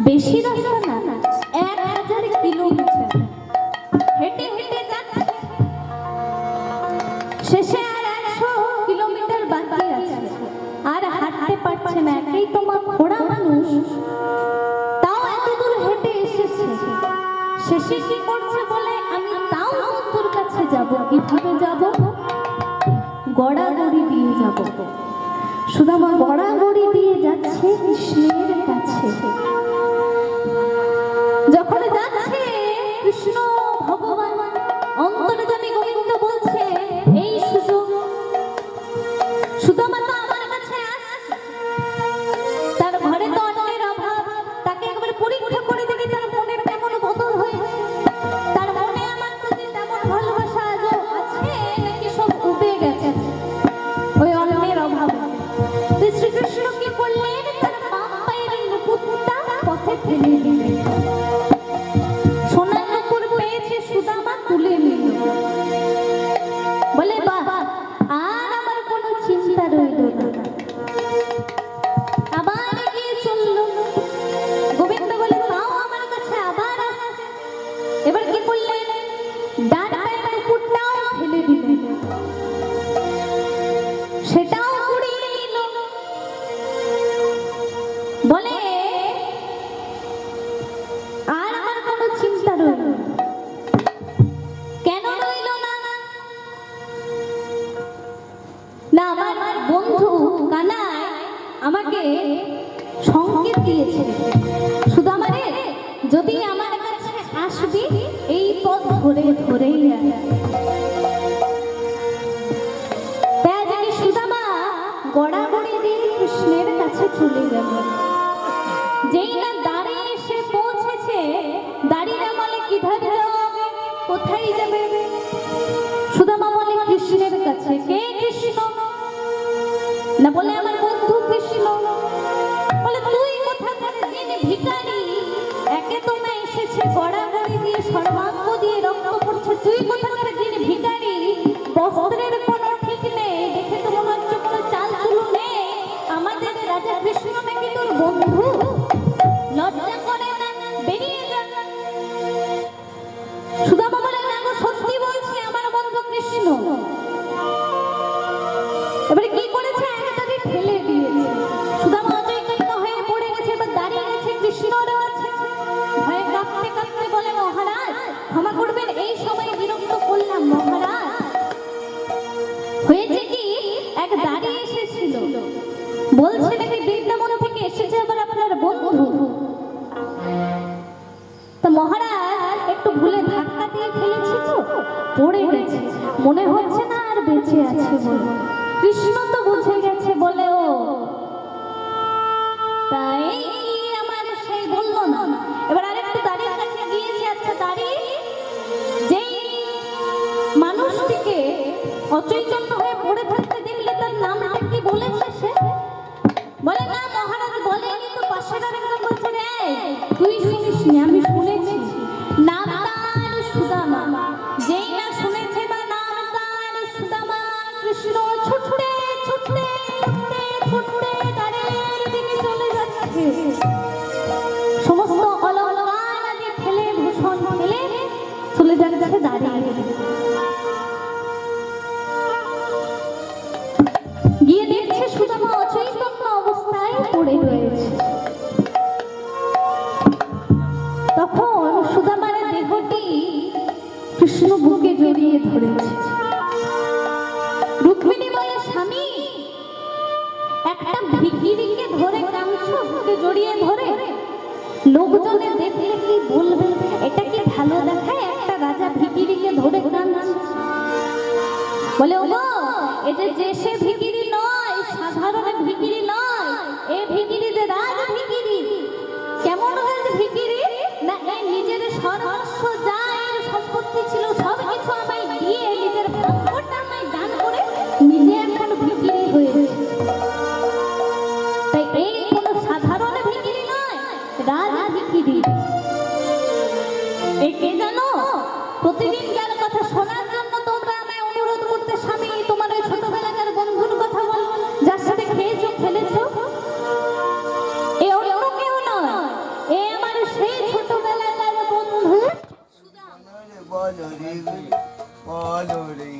বেশি রাস্তা না, 1000 কিলোমিটার হেঁটে হেঁটে যাচ্ছে। শেষে আর 100 কিলোমিটার বাকি আছে, আর হাঁটতে পারছে না। একাই তোমার ঘোড়া মানুষ, তাও এত দূর হেঁটে এসেছে। শেষে কি করছে বলে, আমি তাও বন্ধুর কাছে যাব। কিভাবে যাব? গড়াগড়ি দিয়ে যাব। সুদামা গড়াগড়ি দিয়ে যাচ্ছে কৃষ্ণের কাছে। যখন যাচ্ছে কৃষ্ণ ভগবান অন্তর্যামী গোবিন্দ বলছে, এই সুযোগ সুদামা তো আমার কাছে আসছে, তার ঘরে তো অন্যের অভাব, তাকে একবার পরীক্ষা করে দেখি তার মনের কেমন বদল হয়েছে, তার মনে আমার প্রতি তেমন ভালোবাসা আজও আছে নাকি সব উবে গেছে ওই অন্যের অভাবে। শ্রীকৃষ্ণ কি করলেন? তার বাম পায়ের নুপুরটা পথে ফেলে দিলেন। সোনার নুপুর পেয়েছে সুদামা, তুলে নিল। বলে বাহ, আর আমার কোনো চিন্তা রইল না। আবার এগিয়ে চলল। গোবিন্দ বলে, তাও আমার কাছে আবার আসছে। এবার কি করলেন? ডান পায়ের নুপুরটাও ফেলে দিলেন, সেটাও কুড়িয়ে নিল। বলে, আর আমার কোনো চিন্তা রইল না। কেন রইল না? না, আমার বন্ধু কানাই আমাকে সংকেত দিয়েছে, সুদামা রে, যদি আমার কাছে আসবি এই পথ ধরে ধরেই সুদামা গড়াগড়ি দিয়ে কৃষ্ণের কাছে চলে গেল। যেই না দাঁড়িয়ে এসে পৌঁছেছে, দাঁড়িয়ে বলে, কিধার যাবে, কোথায় যাবে? সুদামা বলে, কৃষ্ণের কাছে। কে কৃষ্ণ? না বলে, আমার বন্ধু কৃষ্ণ। বলে, তুই কোথাকার যিনি ভিখারি, একে তোমরা এসেছে গড়াগড়ি দিয়ে, সর্বাঙ্গ দিয়ে রক্ত পড়ছে, তুই কোথাকার যিনি ভিখারি, বস্ত্রের কোনো ঠিক নেই, দেখে তো মনে হচ্ছে কোনো চাল চুলো নেই, আমাদের রাজা কৃষ্ণ নাকি তোর বন্ধু? লজ্জা করে না? বেরিয়ে যা। সুদামা বলে, না গো, সত্যি বলছি, আমার বন্ধু কৃষ্ণ। এবারে কি করেছে? একটাকে ঠেলে দিয়েছে। সুদামা অচৈতন্য হয়ে পড়ে গেছে, এবার দাঁড়িয়ে গেছে কৃষ্ণর কাছে। ভয়ে কাঁপতে কাঁপতে বলে, মহারাজ ক্ষমা করবেন, এই সময় বিরক্ত করলাম মহারাজ। হয়েছে কি, এক দাঁড়িয়ে এসেছিল, বলছে নাকি বৃন্দাবন থেকে এসেছে আবার আপনার বন্ধু। তো মহারাজ একটু ভুলে ধাক্কা দিয়ে ফেলেছি তো, পড়ে গেছে, মনে হচ্ছে না আর বেঁচে আছে বলে। কৃষ্ণ তো বুঝে গেছে, বলে, ও তাই আমার সেই বললো না। এবার আরেকটু দাঁড়িয়ে কাছে গিয়েছে। আচ্ছা, দাঁড়িয়ে যেই মানুষটিকে অচৈতন্য হয়ে পড়ে থাকতে দেখলে তার নামটা কি বলেছে সে? বলে, না মহারাজ তুই শুনিসনি, আমি শুনেছি। নাম তার সুদামা, যেই না শুনেছে বা নাম তার সুদামা, কৃষ্ণ ছুটতে ছুটতে ছুটতে ছুটতে দ্বারের দিকে চলে যাচ্ছে। সমস্ত অলংকার আদি ফেলে, ভূষণ ফেলে চলে যাচ্ছে দাঁড়িয়ে। গিয়ে দেখছে সুদামা অচৈতন্য অবস্থায় পড়ে রয়েছে। তখন সুদামার দেহটি কৃষ্ণ বুকে জড়িয়ে ধরেছে। রুক্মিণী বলে, স্বামী, একটা ভিখিরিকে ধরে কাঁদছো, বুকে জড়িয়ে ধরে, লোকজনে দেখলে কি বলবে? এটা কি ভালো দেখায় একটা রাজা ভিখিরিকে ধরে কাঁদছে? বলে, ওগো, এই যে সে